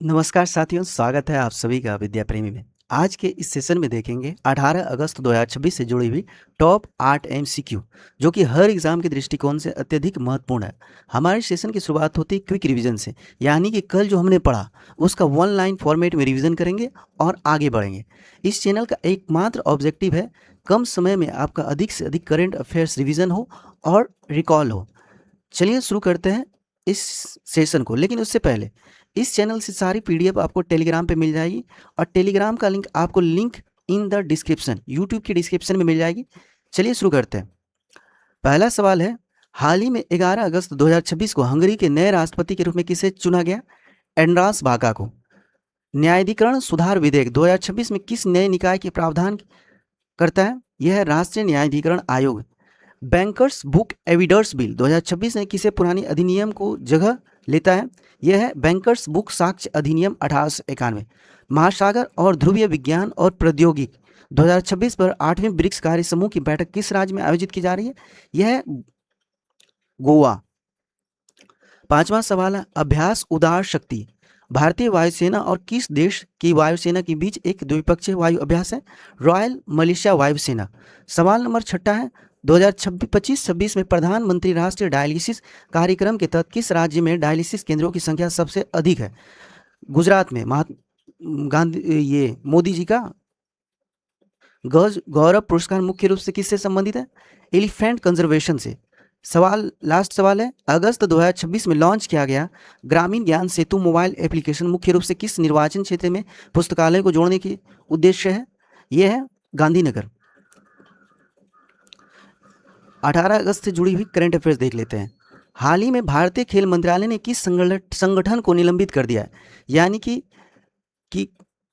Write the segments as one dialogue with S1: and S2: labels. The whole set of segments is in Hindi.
S1: नमस्कार साथियों, स्वागत है आप सभी का विद्या प्रेमी में। आज के इस सेशन में देखेंगे 18 अगस्त 2026 से जुड़ी हुई टॉप 8 एमसीक्यू जो कि हर एग्जाम के दृष्टिकोण से अत्यधिक महत्वपूर्ण है। हमारे सेशन की शुरुआत होती है क्विक रिवीजन से, यानी कि कल जो हमने पढ़ा उसका वन लाइन फॉर्मेट में रिवीजन करेंगे और आगे बढ़ेंगे। इस चैनल का एकमात्र ऑब्जेक्टिव है कम समय में आपका अधिक से अधिक करंट अफेयर्स रिवीजन हो और रिकॉल हो। चलिए शुरू करते हैं इस सेशन को, लेकिन उससे पहले इस चैनल से सारी पीडीएफ आपको टेलीग्राम पे मिल जाएगी और टेलीग्राम का link in the description, YouTube की डिस्क्रिप्शन में मिल जाएगी। चलिए शुरू करते हैं। पहला सवाल है, हाल ही में 11 अगस्त 2026 को हंगरी के नए राष्ट्रपति के रूप में किसे चुना गया? एंड्रास बाका को। न्यायाधिकरण सुधार विधेयक 2026 में किस नए निकाय के प्रावधान करता है? यह है राष्ट्रीय न्यायाधिकरण आयोग। बैंकर्स बुक एविडर्स बिल 2026 में किसे पुरानी अधिनियम को जगह लेता है? यह है बैंकर्स बुक साक्ष्य अधिनियम 1891। महासागर और ध्रुवीय विज्ञान और प्रौद्योगिकी 2026 पर 8वें ब्रिक्स कार्य समूह की बैठक किस राज्य में आयोजित की जा रही है? यह है गोवा। पांचवा सवाल है, अभ्यास उदार शक्ति भारतीय वायुसेना और किस देश की वायुसेना के बीच एक द्विपक्षीय वायु अभ्यास है? रॉयल मलेशिया वायुसेना। सवाल नंबर छठा है, 2025-26 में प्रधानमंत्री राष्ट्रीय डायलिसिस कार्यक्रम के तहत किस राज्य में डायलिसिस केंद्रों की संख्या सबसे अधिक है? गुजरात में। महात्मा गांधी, ये मोदी जी का गौरव पुरस्कार मुख्य रूप से किससे संबंधित है? एलिफेंट कंजर्वेशन से। लास्ट सवाल है, अगस्त 2026 में लॉन्च किया गया ग्रामीण ज्ञान सेतु मोबाइल एप्लीकेशन मुख्य रूप से किस निर्वाचन क्षेत्र में पुस्तकालय को जोड़ने के उद्देश्य है? यह है गांधीनगर। 18 अगस्त से जुड़ी हुई करंट अफेयर्स देख लेते हैं। हाल ही में भारतीय खेल मंत्रालय ने किस संगठन को निलंबित कर दिया है? यानी कि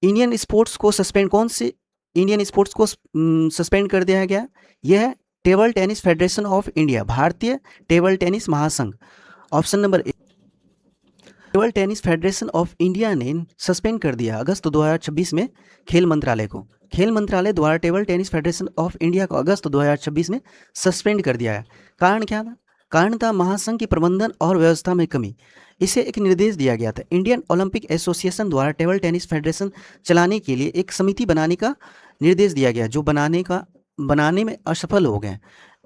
S1: इंडियन स्पोर्ट्स को सस्पेंड कर दिया गया। यह है table tennis federation of India, भारतीय टेबल टेनिस महासंघ। Option number A. Table tennis federation of India ने सस्पेंड कर दिया अगस्त 2026 में खेल मंत्रालय को। खेल मंत्रालय द्वारा table tennis federation of India को अगस्त 2026 में सस्पेंड कर दिया है। कारण क्या था? कारण था महासंघ की प्रबंधन और व्यवस्था में कमी। इसे एक निर्देश दिया गया था। इंडियन ओलंपिक एसोसिएशन द्वारा टेबल टेनिस फेडरेशन चलाने के लिए एक समिति बनाने का निर्देश दिया गया, जो बनाने में असफल हो गए।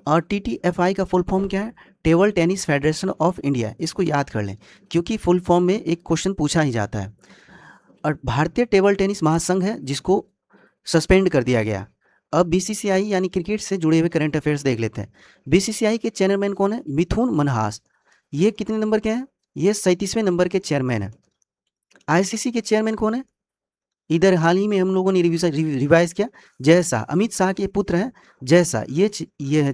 S1: और TTFI का फुल फॉर्म क्या है? Table tennis federation of India. इसको याद कर लें क्योंकि फुल फॉर्म में एक क्वेश्चन पूछा ही जाता है। और भारतीय टेबल टेनिस महासंघ है जिसको सस्पेंड कर दिया गया। अब BCCI यानी क्रिकेट से जुड़े हुए करंट अफेयर्स देख लेते हैं। BCCI के चेयरमैन कौन है? मिथुन मनहास। ये कितने नंबर के हैं? ये 37वें नंबर के चेयरमैन है। ICC के चेयरमैन कौन है? इधर हाल ही में हम लोगों ने रिवाइज किया, जय शाह। अमित शाह के पुत्र हैं जय शाह। ये है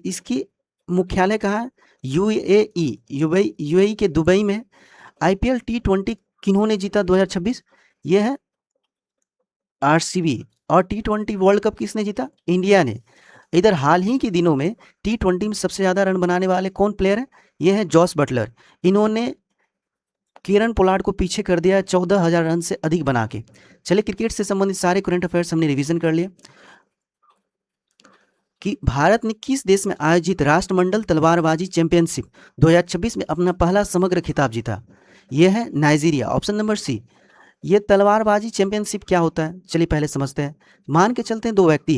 S1: इसकी मुख्यालय कहाँ है? यूएई के दुबई में। IPL T20 किन्होंने जीता 2026? ये है RCB। और T20 वर्ल्ड कप किसने जीता? इंडिया ने। इधर हाल ही के दिनों में T20 में सबसे ज्यादा रन बनाने वाले कौन प्लेयर है? ये है जॉस बटलर। इन्होंने किरण पोलार्ड को पीछे कर दिया 14,000 रन से अधिक बना के। चलिए, क्रिकेट से संबंधित सारे करंट अफेयर्स हमने रिवीजन कर लिए। कि भारत ने किस देश में आयोजित राष्ट्रमंडल तलवारबाजी चैंपियनशिप 2026 में अपना पहला समग्र खिताब जीता? यह है नाइजीरिया। Option number C. ये तलवारबाजी चैंपियनशिप क्या होता है? चलिए पहले समझते हैं। मान के चलते हैं दो व्यक्ति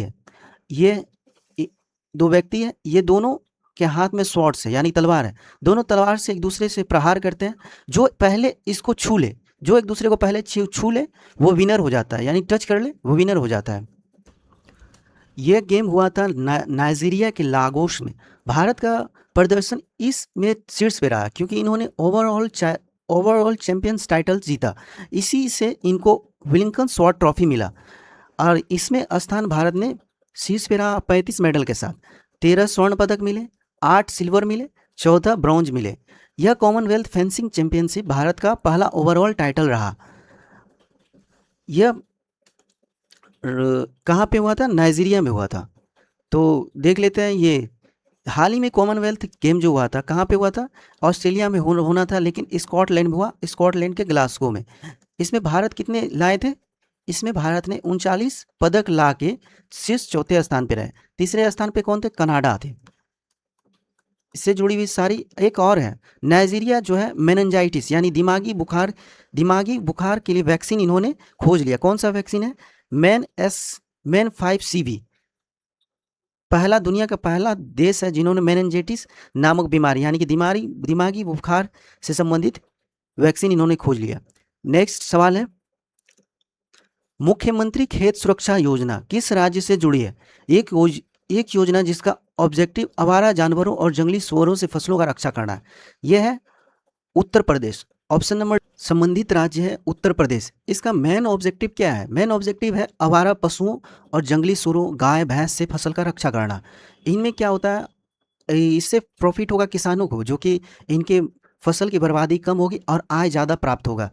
S1: है, ये दोनों के हाथ में स्वॉर्ड्स है यानी तलवार है। दोनों तलवार से एक दूसरे से प्रहार करते हैं। जो पहले इसको छू ले, जो एक दूसरे को पहले छू ले वो विनर हो जाता है, यानी टच कर ले वो विनर हो जाता है। यह गेम हुआ था नाइजीरिया के लागोस में। भारत का प्रदर्शन इसमें शीर्ष पे रहा क्योंकि इन्होंने ओवरऑल चैंपियंस टाइटल जीता। इसी से इनको विलिंगटन स्वॉर्ड ट्रॉफी मिला और इसमें स्थान भारत ने शीर्ष पे रहा 35 मेडल के साथ। 13 स्वर्ण पदक मिले, 8 सिल्वर मिले, 14 ब्रॉन्ज मिले। यह कॉमनवेल्थ फेंसिंग चैंपियनशिप भारत का पहला ओवरऑल टाइटल रहा। यह कहाँ पे हुआ था? नाइजीरिया में हुआ था। तो देख लेते हैं, ये हाल ही में कॉमनवेल्थ गेम जो हुआ था कहाँ पे हुआ था? ऑस्ट्रेलिया में होना था, लेकिन स्कॉटलैंड में हुआ, स्कॉटलैंड के ग्लासगो में। इसमें भारत कितने लाए थे? इसमें भारत ने 39 पदक ला के शीर्ष चौथे स्थान पे रहे। तीसरे स्थान पे कौन थे? कनाडा थे। इससे जुड़ी हुई सारी एक और है। नाइजीरिया जो है मेनिंजाइटिस यानी दिमागी बुखार के लिए वैक्सीन इन्होंने खोज लिया। कौन सा वैक्सीन है? Man 5CV। पहला दुनिया का पहला देश है जिन्होंने मेनिंजाइटिस नामक बीमारी यानी कि दिमागी बुखार से संबंधित वैक्सीन इन्होंने खोज लिया। नेक्स्ट सवाल है, मुख्यमंत्री खेत सुरक्षा योजना किस राज्य से जुड़ी है? एक योजना जिसका ऑब्जेक्टिव आवारा जानवरों और जंगली सूअरों से फसलों का रक्षा करना है। यह है उत्तर प्रदेश। ऑप्शन नंबर, संबंधित राज्य है उत्तर प्रदेश। इसका मेन ऑब्जेक्टिव क्या है? मेन ऑब्जेक्टिव है आवारा पशुओं और जंगली सूअरों, गाय भैंस से फसल का रक्षा करना। इनमें क्या होता है, इससे प्रॉफिट होगा किसानों को, जो कि इनके फसल की बर्बादी कम होगी और आय ज़्यादा प्राप्त होगा।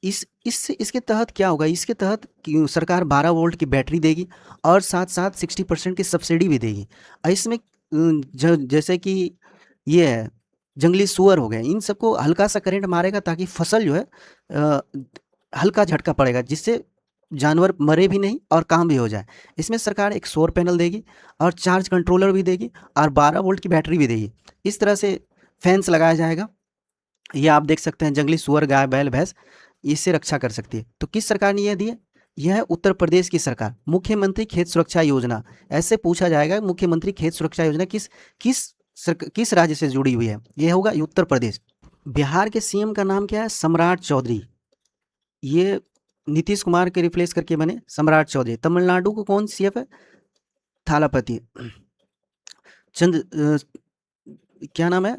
S1: इसके तहत क्या होगा, इसके तहत सरकार 12 वोल्ट की बैटरी देगी और साथ साथ 60% की सब्सिडी भी देगी। इसमें जैसे कि ये है जंगली सूअर हो गए, इन सबको हल्का सा करंट मारेगा ताकि फसल जो है हल्का झटका पड़ेगा, जिससे जानवर मरे भी नहीं और काम भी हो जाए। इसमें सरकार एक सौर पैनल देगी और चार्ज कंट्रोलर भी देगी और 12 वोल्ट की बैटरी भी देगी। इस तरह से फेंस लगाया जाएगा। ये आप देख सकते हैं, जंगली सूअर, गाय, बैल, भैंस इससे रक्षा कर सकती है। तो किस सरकार ने यह दी है? यह है उत्तर प्रदेश की सरकार। मुख्यमंत्री खेत सुरक्षा योजना, ऐसे पूछा जाएगा मुख्यमंत्री खेत सुरक्षा योजना किस राज्य से जुड़ी हुई है? यह होगा उत्तर प्रदेश। बिहार के सीएम का नाम क्या है? सम्राट चौधरी। ये नीतीश कुमार के रिप्लेस करके बने सम्राट चौधरी। तमिलनाडु को कौन सीएम है? थालापति। क्या नाम है?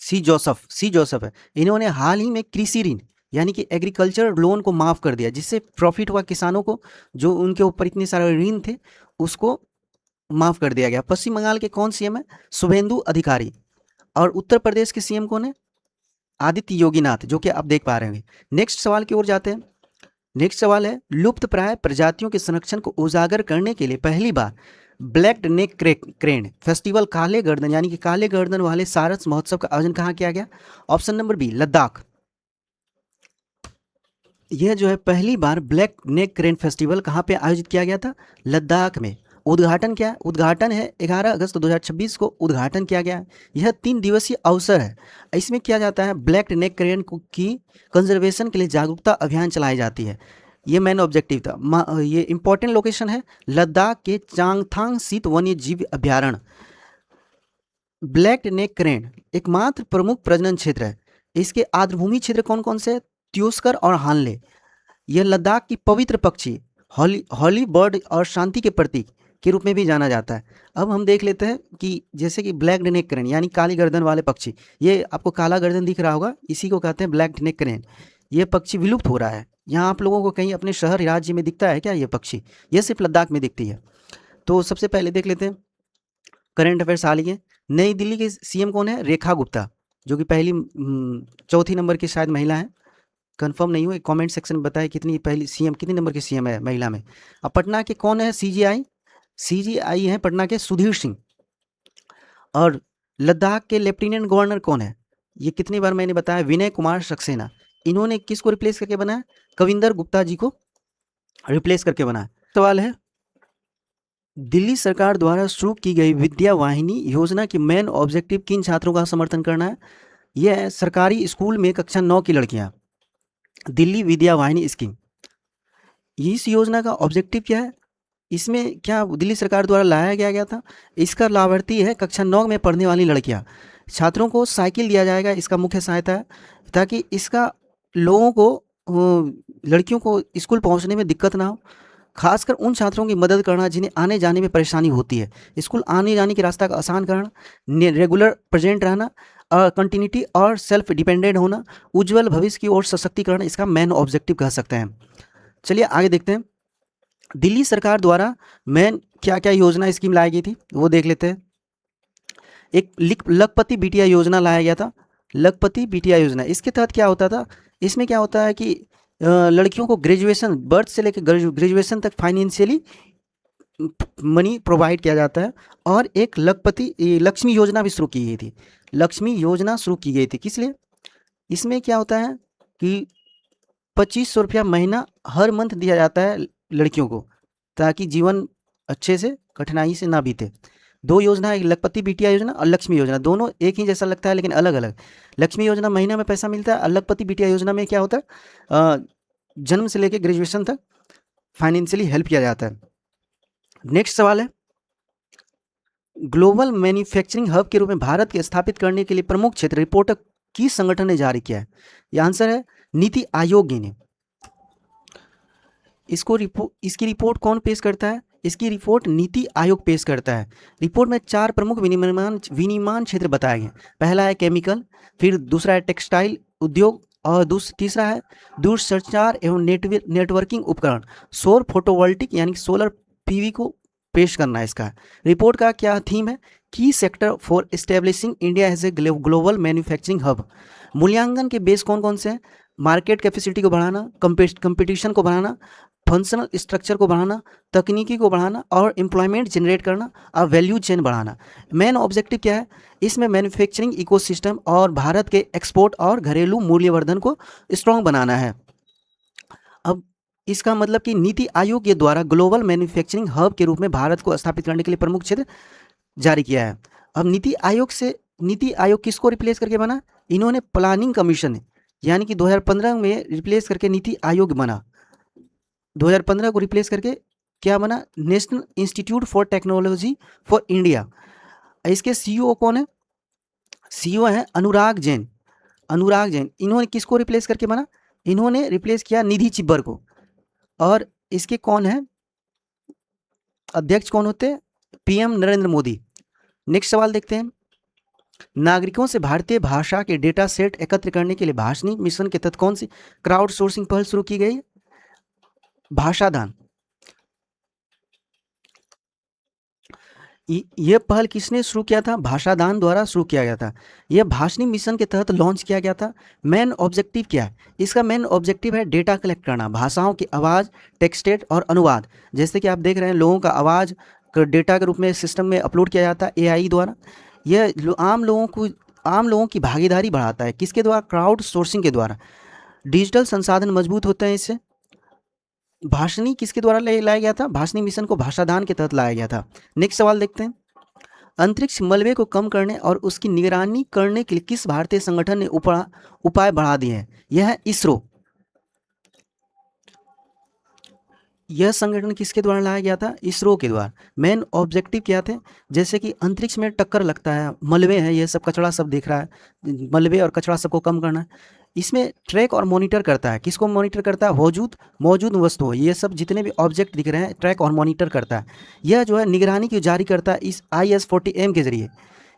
S1: सी जोसेफ है। इन्होंने हाल ही में कृषि ऋण यानी कि एग्रीकल्चर लोन को माफ़ कर दिया, जिससे प्रॉफिट हुआ किसानों को, जो उनके ऊपर इतने सारे ऋण थे उसको माफ़ कर दिया गया। पश्चिम बंगाल के कौन सीएम है? शुभेंदु अधिकारी। और उत्तर प्रदेश के सीएम कौन है? आदित्य योगीनाथ, जो कि आप देख पा रहे होंगे। नेक्स्ट सवाल की ओर जाते हैं। नेक्स्ट सवाल है, लुप्त प्राय प्रजातियों के संरक्षण को उजागर करने के लिए पहली बार ब्लैक नेक क्रेन फेस्टिवल, काले गर्दन यानी कि काले गर्दन वाले सारस महोत्सव का आयोजन कहाँ किया गया? Option number B, Ladakh. यह जो है पहली बार ब्लैक नेक क्रेन फेस्टिवल कहाँ पे आयोजित किया गया था? लद्दाख में। उद्घाटन क्या है? उद्घाटन है 11 अगस्त 2026 को उद्घाटन किया गया है। यह 3 दिवसीय अवसर है। इसमें किया जाता है, ब्लैक नेक क्रेन की कंजर्वेशन के लिए जागरूकता अभियान चलाई जाती है। ये मेन ऑब्जेक्टिव था। ये इंपॉर्टेंट लोकेशन है लद्दाख के चांगथांग स्थित वन्य जीव अभ्यारण्य। ब्लैक नेक क्रेन एकमात्र प्रमुख प्रजनन क्षेत्र है। इसके आर्द्रभूमि क्षेत्र कौन कौन से? त्यूस्कर और हानले। यह लद्दाख की पवित्र पक्षी, हॉली बर्ड और शांति के प्रतीक के रूप में भी जाना जाता है। अब हम देख लेते हैं कि जैसे कि ब्लैक नेक क्रेन यानी काली गर्दन वाले पक्षी, ये आपको काला गर्दन दिख रहा होगा, इसी को कहते हैं ब्लैक नेक क्रेन। ये पक्षी विलुप्त हो रहा है। यहाँ आप लोगों को कहीं अपने शहर राज्य में दिखता है क्या ये पक्षी? ये सिर्फ लद्दाख में दिखती है। तो सबसे पहले देख लेते हैं करंट अफेयर्स हाल ही है। नई दिल्ली के सीएम कौन है? रेखा गुप्ता, जो कि चौथी नंबर की शायद महिला है, कंफर्म नहीं हुई। कमेंट सेक्शन में बताएं कितनी नंबर की सीएम है महिला में। अब पटना के कौन है? सीजीआई हैं पटना के सुधीर सिंह। और लद्दाख के लेफ्टिनेंट गवर्नर कौन है? ये कितनी बार मैंने बताया, विनय कुमार सक्सेना। इन्होंने किसको रिप्लेस करके बनाया? कविंदर गुप्ता जी को रिप्लेस करके बनाया। सवाल है, दिल्ली सरकार द्वारा शुरू की गई विद्या वाहिनी योजना की मेन ऑब्जेक्टिव किन छात्रों का समर्थन करना है? यह है सरकारी स्कूल में कक्षा 9 की लड़कियां। दिल्ली विद्या वाहिनी स्कीम, इस योजना का ऑब्जेक्टिव क्या है? इसमें क्या दिल्ली सरकार द्वारा लाया गया था? इसका लाभार्थी है कक्षा 9 में पढ़ने वाली लड़कियां। छात्रों को साइकिल दिया जाएगा, इसका मुख्य सहायता है, ताकि इसका लोगों को, लड़कियों को स्कूल पहुंचने में दिक्कत ना हो। खासकर उन छात्रों की मदद करना जिन्हें आने जाने में परेशानी होती है। स्कूल आने जाने के रास्ता का आसान करना, रेगुलर प्रेजेंट रहना, कंटिन्यूटी और सेल्फ डिपेंडेंट होना, उज्जवल भविष्य की ओर सशक्तिकरण इसका मेन ऑब्जेक्टिव कह सकते हैं। चलिए आगे देखते हैं, दिल्ली सरकार द्वारा मेन क्या क्या योजना स्कीम लाई गई थी वो देख लेते हैं। एक लखपति बिटिया योजना लाया गया था। लखपति बिटिया योजना, इसके तहत क्या होता था? इसमें क्या होता है कि लड़कियों को ग्रेजुएशन, बर्थ से लेकर ग्रेजुएशन तक फाइनेंशियली मनी प्रोवाइड किया जाता है। और एक लक्ष्मी योजना भी शुरू की गई थी। लक्ष्मी योजना शुरू की गई थी किस लिए? इसमें क्या होता है कि 2500 रुपया महीना हर मंथ दिया जाता है लड़कियों को, ताकि जीवन अच्छे से कठिनाई से ना बीते। दो योजना है, लखपति बिटिया योजना और लक्ष्मी योजना, दोनों एक ही जैसा लगता है लेकिन अलग अलग। लक्ष्मी योजना महीना में पैसा मिलता है और लखपति बिटिया योजना में क्या होता है, जन्म से लेकर ग्रेजुएशन तक फाइनेंशियली हेल्प किया जाता है। नेक्स्ट सवाल है, ग्लोबल मैन्युफैक्चरिंग हब के रूप में भारत के स्थापित करने के लिए प्रमुख क्षेत्र रिपोर्ट किस संगठन ने जारी किया है? यह आंसर है नीति आयोग ने। इसकी रिपोर्ट कौन पेश करता है? इसकी रिपोर्ट नीति आयोग पेश करता है। रिपोर्ट में 4 प्रमुख विनिर्माण क्षेत्र बताए गए। पहला है केमिकल, फिर दूसरा है टेक्सटाइल उद्योग और तीसरा है दूरसंचार एवं नेटवर्किंग उपकरण, सौर फोटोवोल्टिक यानी सोलर पीवी को पेश करना है इसका। रिपोर्ट का क्या थीम है? Key sector for establishing India as a global manufacturing hub. मूल्यांकन के बेस कौन कौन से हैं? मार्केट कैपेसिटी को बढ़ाना, कंपटीशन को बढ़ाना, फंक्शनल स्ट्रक्चर को बढ़ाना, तकनीकी को बढ़ाना और एम्प्लॉयमेंट जनरेट करना और वैल्यू चेन बढ़ाना। मेन ऑब्जेक्टिव क्या है? इसमें मैन्युफैक्चरिंग इकोसिस्टम और भारत के एक्सपोर्ट और घरेलू मूल्यवर्धन को स्ट्रॉन्ग बनाना है। अब इसका मतलब कि नीति आयोग के द्वारा ग्लोबल मैन्युफैक्चरिंग हब के रूप में भारत को स्थापित करने के लिए प्रमुख क्षेत्र जारी किया है। अब नीति आयोग किसको रिप्लेस करके बना? इन्होंने प्लानिंग कमीशन यानी कि 2015 में रिप्लेस करके नीति आयोग बना। 2015 को रिप्लेस करके क्या बना? National institute for technology for India. इसके सीईओ कौन है? सीईओ है अनुराग जैन। इन्होंने किसको रिप्लेस करके बना? इन्होंने रिप्लेस किया निधि चिब्बर को। और इसके कौन है अध्यक्ष? कौन होते हैं? पीएम नरेंद्र मोदी। नेक्स्ट सवाल देखते हैं, नागरिकों से भारतीय भाषा के डेटा सेट एकत्र करने के लिए भाषणी मिशन के तहत कौन सी क्राउड सोर्सिंग पहल शुरू की गई? भाषादान। यह पहल किसने शुरू किया था? भाषादान द्वारा शुरू किया गया था। यह भाषणी मिशन के तहत लॉन्च किया गया था। मेन ऑब्जेक्टिव क्या है इसका? मेन ऑब्जेक्टिव है डेटा कलेक्ट करना, भाषाओं की आवाज़, टेक्सटेड और अनुवाद। जैसे कि आप देख रहे हैं लोगों का आवाज़ डेटा के रूप में सिस्टम में अपलोड किया जाता है एआई द्वारा। यह आम लोगों की भागीदारी बढ़ाता है। किसके द्वारा? क्राउड सोर्सिंग के द्वारा। डिजिटल संसाधन मजबूत होते हैं इससे। भाषणी किसके द्वारा लाया गया था? भाषणी मिशन को भाषादान के तहत लाया गया था। नेक्स्ट सवाल देखते हैं, अंतरिक्ष मलबे को कम करने और उसकी निगरानी करने के लिए किस भारतीय संगठन ने उपाय बढ़ा दिए हैं? यह है इसरो। यह संगठन किसके द्वारा लाया गया था? इसरो के द्वारा। मेन ऑब्जेक्टिव क्या थे? जैसे कि अंतरिक्ष में टक्कर लगता है, मलबे हैं, ये सब कचरा सब दिख रहा है, मलबे और कचरा सबको कम करना है। इसमें ट्रैक और मॉनिटर करता है। किसको मॉनिटर करता है? मौजूद वस्तुओं, ये सब जितने भी ऑब्जेक्ट दिख रहे हैं ट्रैक और मॉनिटर करता है। यह जो है निगरानी की जारी करता है इस IS-40M के जरिए।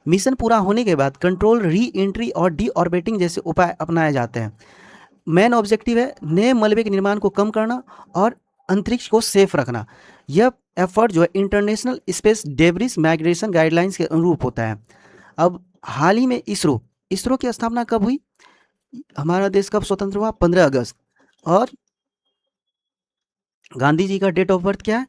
S1: मिशन पूरा होने के बाद कंट्रोल, री एंट्री और डी ऑर्बिटिंग जैसे उपाय अपनाए जाते हैं। मेन ऑब्जेक्टिव है नए मलबे के निर्माण को कम करना और अंतरिक्ष को सेफ रखना। यह एफर्ट जो है international space debris migration guidelines के अनुरूप होता है। अब हाल ही में इसरो की स्थापना कब हुई? हमारा देश कब स्वतंत्र हुआ? 15 अगस्त। और गांधी जी का डेट ऑफ बर्थ क्या है?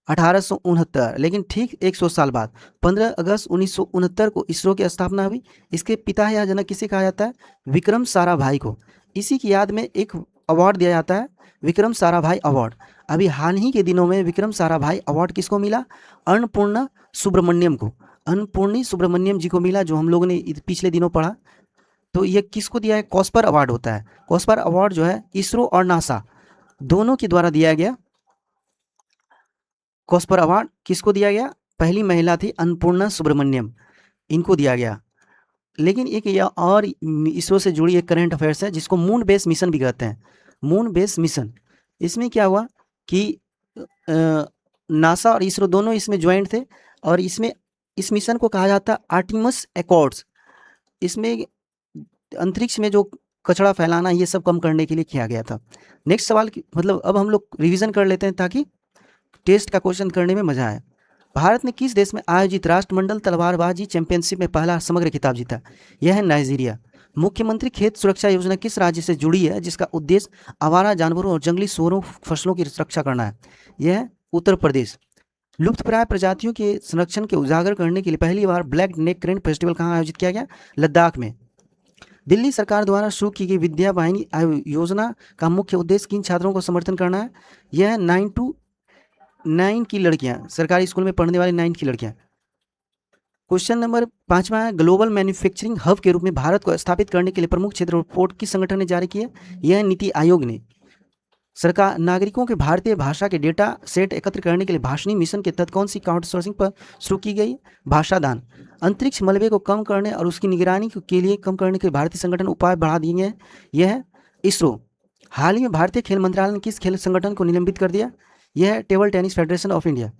S1: 1869। लेकिन ठीक 100 साल बाद 15 अगस्त 1969 को इसरो की स्थापना हुई। इसके पिता या जनक किसे कहा जाता है? विक्रम साराभाई को। इसी की याद में एक अवार्ड दिया जाता है, विक्रम साराभाई अवार्ड। अभी हाल ही के दिनों में विक्रम साराभाई अवार्ड किसको मिला? अन्नपूर्णा सुब्रमण्यम जी को मिला, जो हम लोगों ने पिछले दिनों पढ़ा। तो ये किसको दिया है? कॉस्पर अवार्ड होता है। कॉस्पर अवार्ड जो है इसरो और नासा दोनों के द्वारा दिया गया। कॉस्पर अवार्ड किसको दिया गया? पहली महिला थी अन्नपूर्णा सुब्रमण्यम, इनको दिया गया। लेकिन एक और इसरो से जुड़ी एक करंट अफेयर्स है जिसको मून बेस मिशन भी कहते हैं। मून बेस मिशन, इसमें क्या हुआ कि नासा और इसरो दोनों इसमें ज्वाइंट थे और इस मिशन को कहा जाता है आर्टिमस एकॉर्ड्स। इसमें अंतरिक्ष में जो कचरा फैलाना ये सब कम करने के लिए किया गया था। नेक्स्ट सवाल मतलब अब हम लोग रिवीजन कर लेते हैं ताकि टेस्ट का क्वेश्चन करने में मजा आए। भारत ने किस देश में आयोजित राष्ट्रमंडल तलवारबाजी चैंपियनशिप में पहला समग्र खिताब जीता? यह है नाइजीरिया। मुख्यमंत्री खेत सुरक्षा योजना किस राज्य से जुड़ी है जिसका उद्देश्य आवारा जानवरों और जंगली सूअरों फसलों की रक्षा करना है? यह है उत्तर प्रदेश। लुप्तप्राय प्रजातियों के संरक्षण के उजागर करने के लिए पहली बार ब्लैक नेक क्रेन फेस्टिवल कहाँ आयोजित किया गया? लद्दाख में। दिल्ली सरकार द्वारा शुरू की गई विद्या वाहिनी योजना का मुख्य उद्देश्य किन छात्रों को समर्थन करना है? यह 9 to 9 की लड़कियां, सरकारी स्कूल में पढ़ने वाली 9 की लड़कियां। क्वेश्चन नंबर 5वां है, ग्लोबल मैन्युफैक्चरिंग हब के रूप में भारत को स्थापित करने के लिए प्रमुख क्षेत्र रिपोर्ट किस संगठन ने जारी की है? यह नीति आयोग ने। सरकार नागरिकों के भारतीय भाषा के डेटा सेट एकत्र करने के लिए भाषणी मिशन के तहत कौन सी आउटसोर्सिंग पर शुरू की गई? भाषादान। अंतरिक्ष मलबे को कम करने और उसकी निगरानी के लिए कम करने के भारतीय संगठन उपाय बढ़ा दिए हैं, यह है इसरो। हाल ही में भारतीय खेल मंत्रालय ने किस खेल संगठन को निलंबित कर दिया? यह है table tennis federation of India.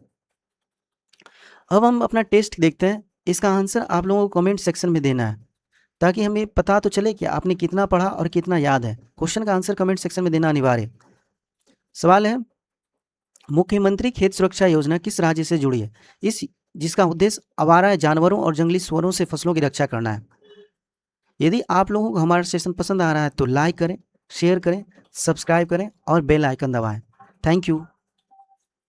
S1: अब हम अपना टेस्ट देखते हैं, इसका आंसर आप लोगों को कमेंट सेक्शन में देना है ताकि हमें पता तो चले कि आपने कितना पढ़ा और कितना याद है। क्वेश्चन का आंसर कमेंट सेक्शन में देना अनिवार्य है। सवाल है, मुख्यमंत्री खेत सुरक्षा योजना किस राज्य से जुड़ी है? जिसका उद्देश्य आवारा जानवरों और जंगली सुअरों से फसलों की रक्षा करना है। यदि आप लोगों को हमारा सेशन पसंद आ रहा है तो लाइक करें, शेयर करें, सब्सक्राइब करें और बेल आइकन दबाएं। Thank you.